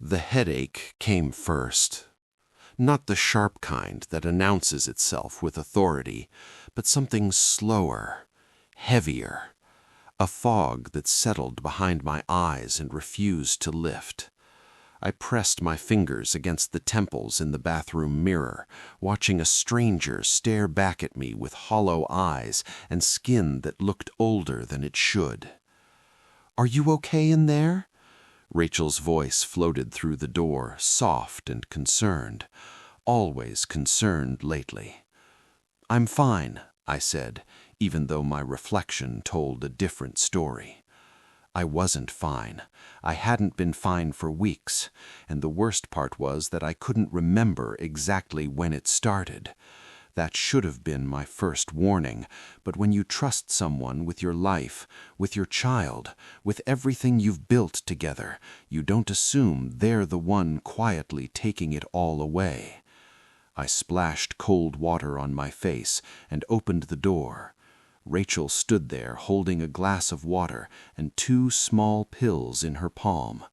The headache came first. Not the sharp kind that announces itself with authority, but something slower, heavier. A fog that settled behind my eyes and refused to lift. I pressed my fingers against the temples in the bathroom mirror, watching a stranger stare back at me with hollow eyes and skin that looked older than it should. "Are you okay in there?" Rachel's voice floated through the door, soft and concerned, always concerned lately. "I'm fine," I said, even though my reflection told a different story. I wasn't fine. I hadn't been fine for weeks, and the worst part was that I couldn't remember exactly when it started. That should have been my first warning, but when you trust someone with your life, with your child, with everything you've built together, you don't assume they're the one quietly taking it all away. I splashed cold water on my face and opened the door. Rachel stood there holding a glass of water and 2 small pills in her palm.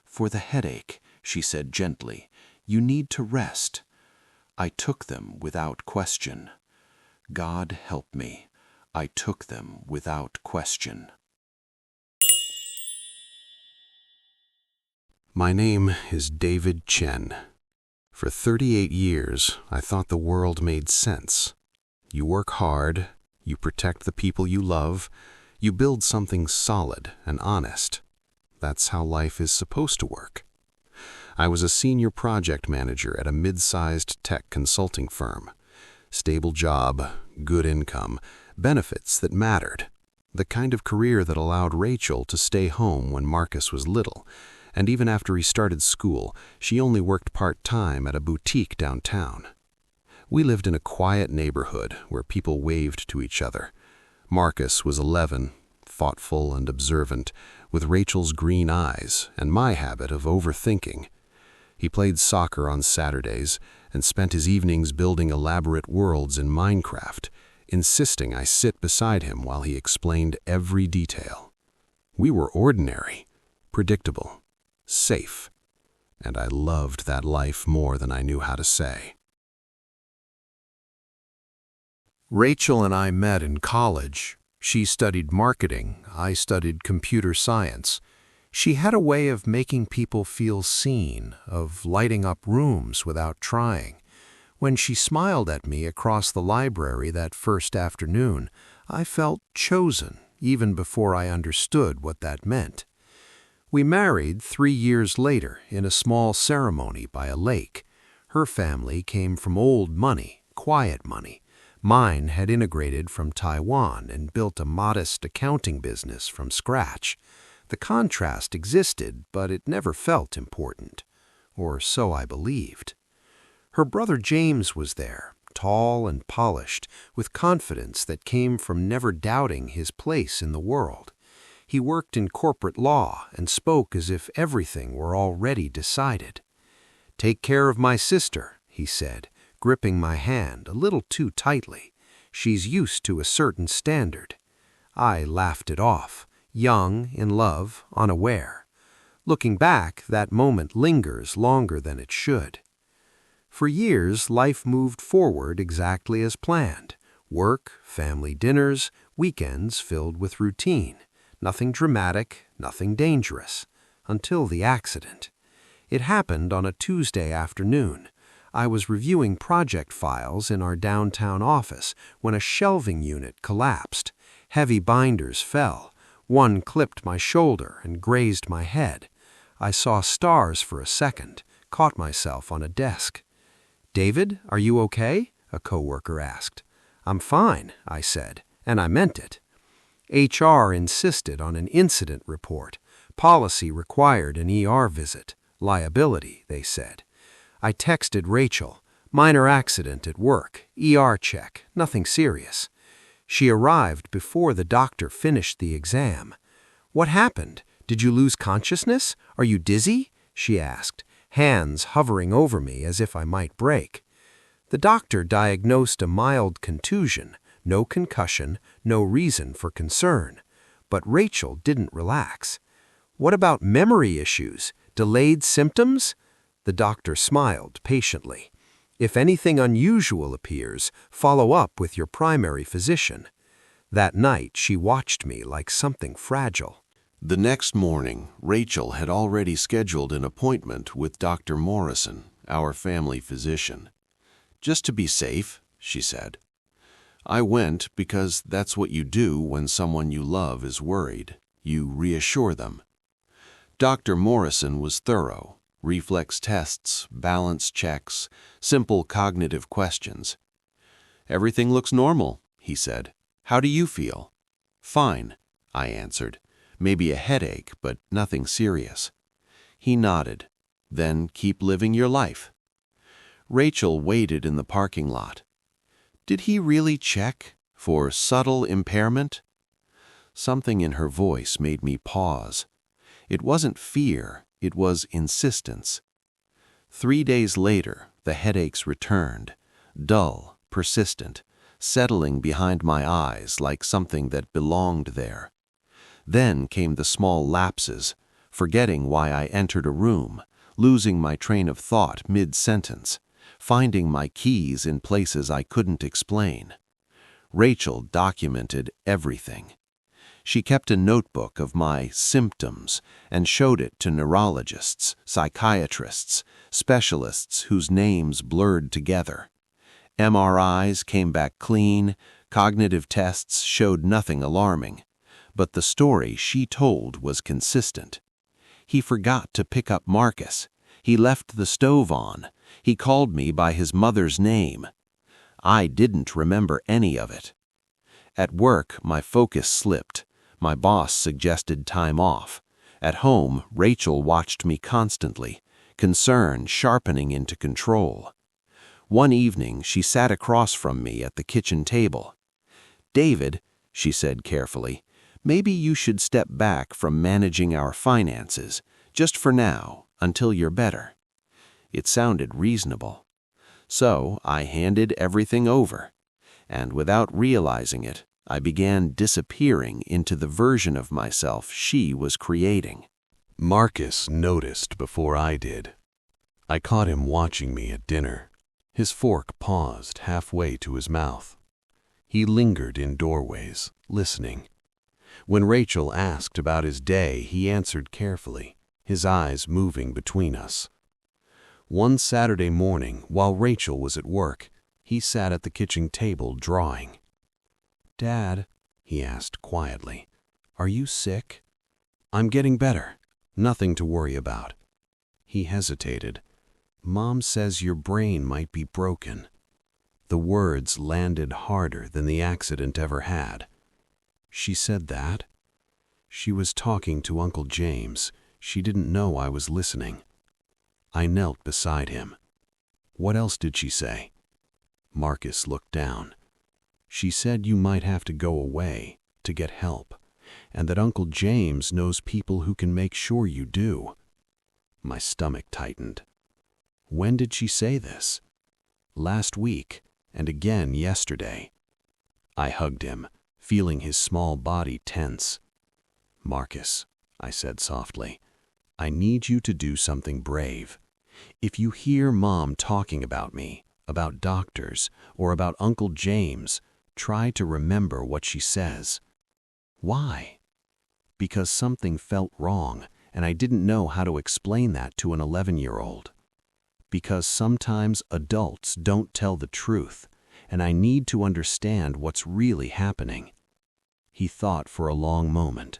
"For the headache," she said gently, "you need to rest." I took them without question. God help me, I took them without question. My name is David Chen. For 38 years, I thought the world made sense. You work hard, you protect the people you love, you build something solid and honest. That's how life is supposed to work. I was a senior project manager at a mid-sized tech consulting firm. Stable job, good income, benefits that mattered. The kind of career that allowed Rachel to stay home when Marcus was little, and even after he started school, she only worked part-time at a boutique downtown. We lived in a quiet neighborhood where people waved to each other. Marcus was 11, thoughtful and observant, with Rachel's green eyes and my habit of overthinking. He played soccer on Saturdays and spent his evenings building elaborate worlds in Minecraft, insisting I sit beside him while he explained every detail. We were ordinary, predictable, safe, and I loved that life more than I knew how to say. Rachel and I met in college. She studied marketing, I studied computer science. She had a way of making people feel seen, of lighting up rooms without trying. When she smiled at me across the library that first afternoon, I felt chosen, even before I understood what that meant. We married 3 years later in a small ceremony by a lake. Her family came from old money, quiet money. Mine had immigrated from Taiwan and built a modest accounting business from scratch. The contrast existed, but it never felt important. Or so I believed. Her brother James was there, tall and polished, with confidence that came from never doubting his place in the world. He worked in corporate law and spoke as if everything were already decided. "Take care of my sister," he said, gripping my hand a little too tightly. "She's used to a certain standard." I laughed it off, young, in love, unaware. Looking back, that moment lingers longer than it should. For years, life moved forward exactly as planned. Work, family dinners, weekends filled with routine. Nothing dramatic, nothing dangerous. Until the accident. It happened on a Tuesday afternoon. I was reviewing project files in our downtown office when a shelving unit collapsed. Heavy binders fell. One clipped my shoulder and grazed my head. I saw stars for a second, caught myself on a desk. "David, are you okay?" a coworker asked. "I'm fine," I said, and I meant it. HR insisted on an incident report. Policy required an ER visit. Liability, they said. I texted Rachel. "Minor accident at work. ER check. Nothing serious." She arrived before the doctor finished the exam. "What happened? Did you lose consciousness? Are you dizzy?" she asked, hands hovering over me as if I might break. The doctor diagnosed a mild contusion, no concussion, no reason for concern. But Rachel didn't relax. "What about memory issues? Delayed symptoms? The doctor smiled patiently. If anything unusual appears, follow up with your primary physician. That night, she watched me like something fragile. The next morning, Rachel had already scheduled an appointment with Dr. Morrison, our family physician. "Just to be safe," she said. I went because that's what you do when someone you love is worried. You reassure them. Dr. Morrison was thorough. Reflex tests, balance checks, simple cognitive questions. "Everything looks normal," he said. "How do you feel?" "Fine," I answered. "Maybe a headache, but nothing serious." He nodded. "Then keep living your life." Rachel waited in the parking lot. Did he really check for subtle impairment? Something in her voice made me pause. It wasn't fear, it was insistence. 3 days later, the headaches returned, dull, persistent, settling behind my eyes like something that belonged there. Then came the small lapses, forgetting why I entered a room, losing my train of thought mid-sentence, finding my keys in places I couldn't explain. Rachel documented everything. She kept a notebook of my symptoms and showed it to neurologists, psychiatrists, specialists whose names blurred together. MRIs came back clean, cognitive tests showed nothing alarming, but the story she told was consistent. He forgot to pick up Marcus. He left the stove on. He called me by his mother's name. I didn't remember any of it. At work, my focus slipped. My boss suggested time off. At home, Rachel watched me constantly, concern sharpening into control. One evening, she sat across from me at the kitchen table. "David," she said carefully, "maybe you should step back from managing our finances, just for now, until you're better." It sounded reasonable. So I handed everything over, and without realizing it, I began disappearing into the version of myself she was creating. Marcus noticed before I did. I caught him watching me at dinner. His fork paused halfway to his mouth. He lingered in doorways, listening. When Rachel asked about his day, he answered carefully, his eyes moving between us. One Saturday morning, while Rachel was at work, he sat at the kitchen table drawing. "Dad," he asked quietly, "are you sick?" "I'm getting better. Nothing to worry about." He hesitated. "Mom says your brain might be broken." The words landed harder than the accident ever had. "She said that?" She was talking to Uncle James. She didn't know I was listening. I knelt beside him. "What else did she say?" Marcus looked down. "She said you might have to go away to get help, and that Uncle James knows people who can make sure you do." My stomach tightened. "When did she say this?" "Last week, and again yesterday." I hugged him, feeling his small body tense. "Marcus," I said softly, "I need you to do something brave. If you hear Mom talking about me, about doctors, or about Uncle James, try to remember what she says." "Why?" "Because something felt wrong, and I didn't know how to explain that to an 11-year-old. Because sometimes adults don't tell the truth, and I need to understand what's really happening." He thought for a long moment.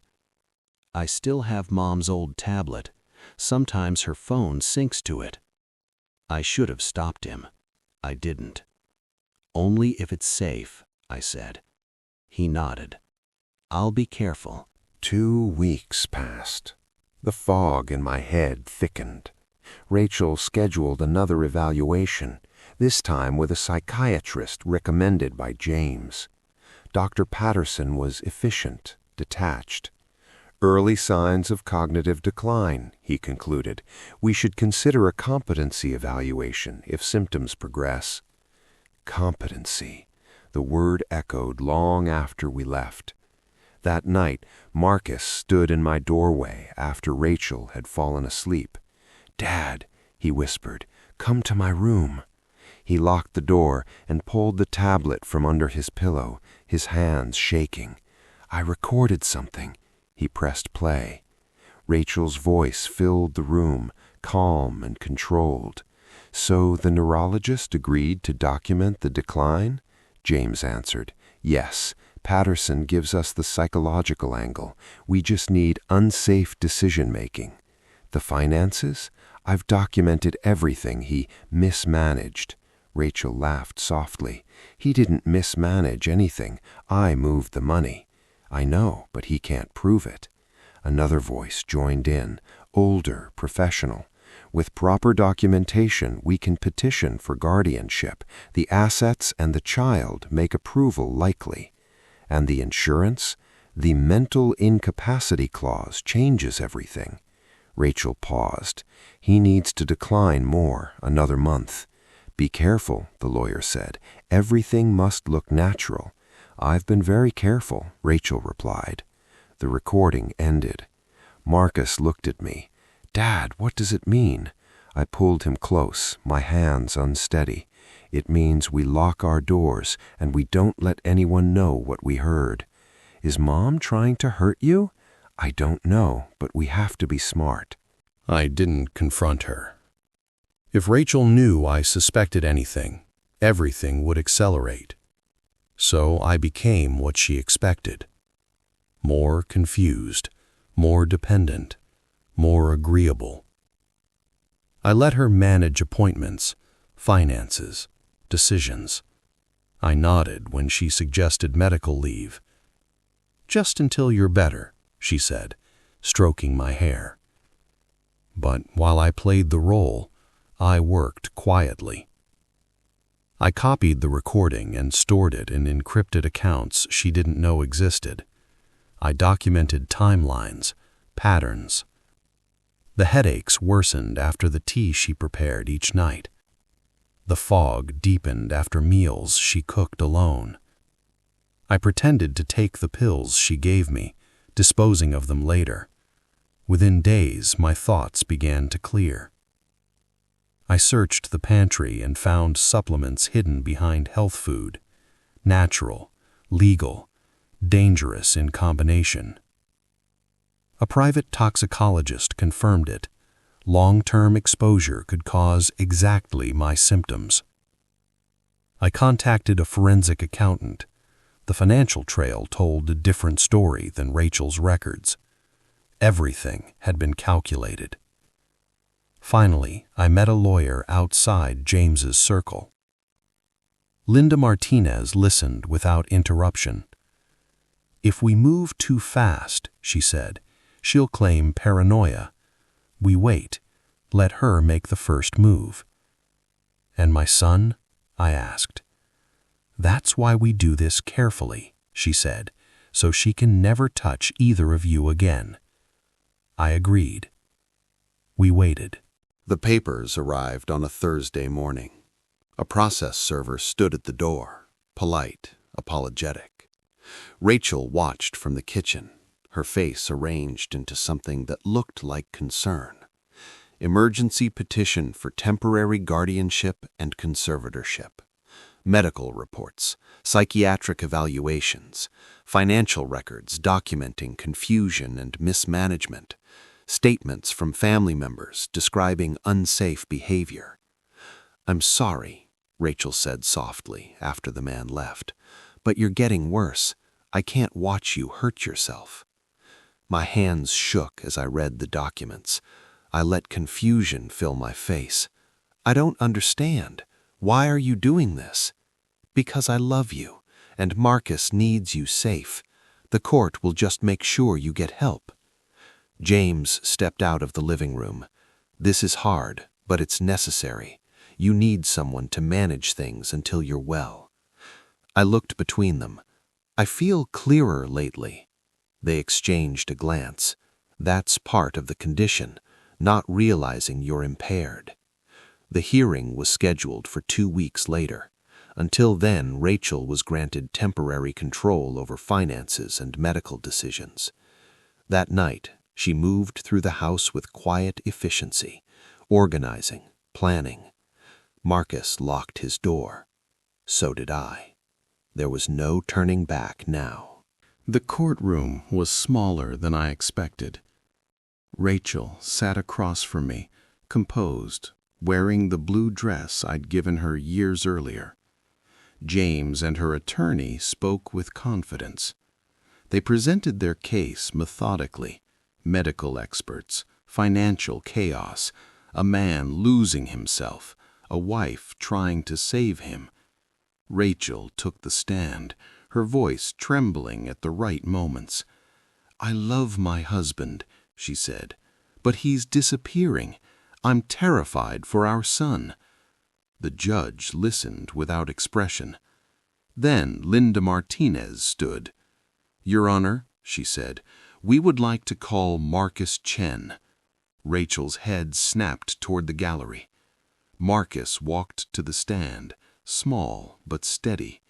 "I still have Mom's old tablet. Sometimes her phone syncs to it." I should have stopped him. I didn't. "Only if it's safe," I said. He nodded. "I'll be careful." 2 weeks passed. The fog in my head thickened. Rachel scheduled another evaluation, this time with a psychiatrist recommended by James. Dr. Patterson was efficient, detached. "Early signs of cognitive decline," he concluded. "We should consider a competency evaluation if symptoms progress." Competency. The word echoed long after we left. That night, Marcus stood in my doorway after Rachel had fallen asleep. "Dad," he whispered, "come to my room." He locked the door and pulled the tablet from under his pillow, his hands shaking. "I recorded something." He pressed play. Rachel's voice filled the room, calm and controlled. "So the neurologist agreed to document the decline?" James answered. "Yes. Patterson gives us the psychological angle. We just need unsafe decision-making. The finances? I've documented everything he mismanaged." Rachel laughed softly. "He didn't mismanage anything. I moved the money." "I know, but he can't prove it." Another voice joined in, older, professional. "With proper documentation, we can petition for guardianship. The assets and the child make approval likely. And the insurance? The mental incapacity clause changes everything." Rachel paused. "He needs to decline more, another month." "Be careful," the lawyer said. "Everything must look natural." "I've been very careful," Rachel replied. The recording ended. Marcus looked at me. "Dad, what does it mean?" I pulled him close, my hands unsteady. "It means we lock our doors and we don't let anyone know what we heard." "Is Mom trying to hurt you?" "I don't know, but we have to be smart." I didn't confront her. If Rachel knew I suspected anything, everything would accelerate. So I became what she expected. More confused, more dependent, more agreeable. I let her manage appointments, finances, decisions. I nodded when she suggested medical leave. "Just until you're better," she said, stroking my hair. But while I played the role, I worked quietly. I copied the recording and stored it in encrypted accounts she didn't know existed. I documented timelines, patterns. The headaches worsened after the tea she prepared each night. The fog deepened after meals she cooked alone. I pretended to take the pills she gave me, disposing of them later. Within days, my thoughts began to clear. I searched the pantry and found supplements hidden behind health food. Natural, legal, dangerous in combination. A private toxicologist confirmed it. Long-term exposure could cause exactly my symptoms. I contacted a forensic accountant. The financial trail told a different story than Rachel's records. Everything had been calculated. Finally, I met a lawyer outside James's circle. Linda Martinez listened without interruption. "If we move too fast," she said, "she'll claim paranoia. We wait. Let her make the first move." "And my son?" I asked. "That's why we do this carefully," she said, "so she can never touch either of you again." I agreed. We waited. The papers arrived on a Thursday morning. A process server stood at the door, polite, apologetic. Rachel watched from the kitchen, her face arranged into something that looked like concern. Emergency petition for temporary guardianship and conservatorship. Medical reports, psychiatric evaluations, financial records documenting confusion and mismanagement, statements from family members describing unsafe behavior. "I'm sorry," Rachel said softly after the man left, "but you're getting worse. I can't watch you hurt yourself." My hands shook as I read the documents. I let confusion fill my face. "I don't understand. Why are you doing this?" "Because I love you, and Marcus needs you safe. The court will just make sure you get help." James stepped out of the living room. "This is hard, but it's necessary. You need someone to manage things until you're well." I looked between them. "I feel clearer lately." They exchanged a glance. "That's part of the condition, not realizing you're impaired." The hearing was scheduled for 2 weeks later. Until then, Rachel was granted temporary control over finances and medical decisions. That night, she moved through the house with quiet efficiency, organizing, planning. Marcus locked his door. So did I. There was no turning back now. The courtroom was smaller than I expected. Rachel sat across from me, composed, wearing the blue dress I'd given her years earlier. James and her attorney spoke with confidence. They presented their case methodically: medical experts, financial chaos, a man losing himself, a wife trying to save him. Rachel took the stand, her voice trembling at the right moments. "I love my husband," she said, "but he's disappearing. I'm terrified for our son." The judge listened without expression. Then Linda Martinez stood. "Your Honor," she said, "we would like to call Marcus Chen." Rachel's head snapped toward the gallery. Marcus walked to the stand, small but steady.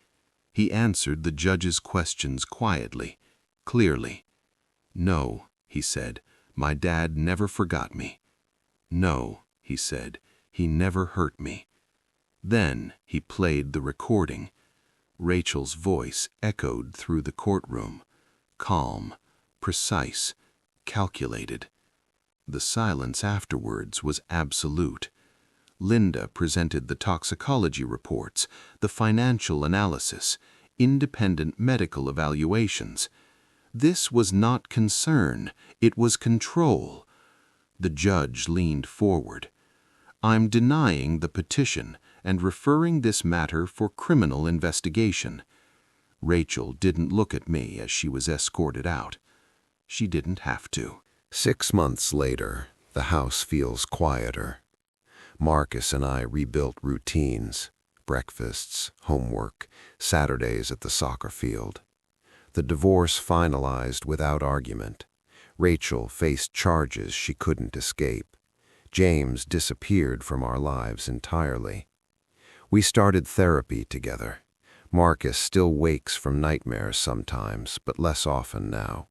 He answered the judge's questions quietly, clearly. "No," he said, "my dad never forgot me." "No," he said, "he never hurt me." Then he played the recording. Rachel's voice echoed through the courtroom, calm, precise, calculated. The silence afterwards was absolute. Linda presented the toxicology reports, the financial analysis, independent medical evaluations. This was not concern, it was control. The judge leaned forward. "I'm denying the petition and referring this matter for criminal investigation." Rachel didn't look at me as she was escorted out. She didn't have to. 6 months later, the house feels quieter. Marcus and I rebuilt routines: breakfasts, homework, Saturdays at the soccer field. The divorce finalized without argument. Rachel faced charges she couldn't escape. James disappeared from our lives entirely. We started therapy together. Marcus still wakes from nightmares sometimes, but less often now.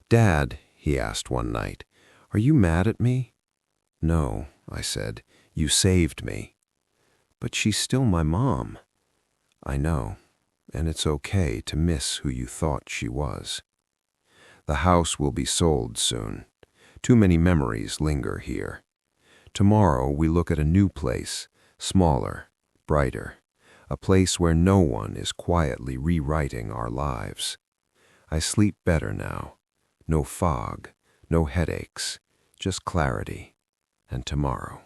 "Dad," he asked one night, "are you mad at me?" "No," I said, "you saved me." "But she's still my mom." "I know, and it's okay to miss who you thought she was." The house will be sold soon. Too many memories linger here. Tomorrow we look at a new place, smaller, brighter, a place where no one is quietly rewriting our lives. I sleep better now. No fog, no headaches, just clarity. And tomorrow.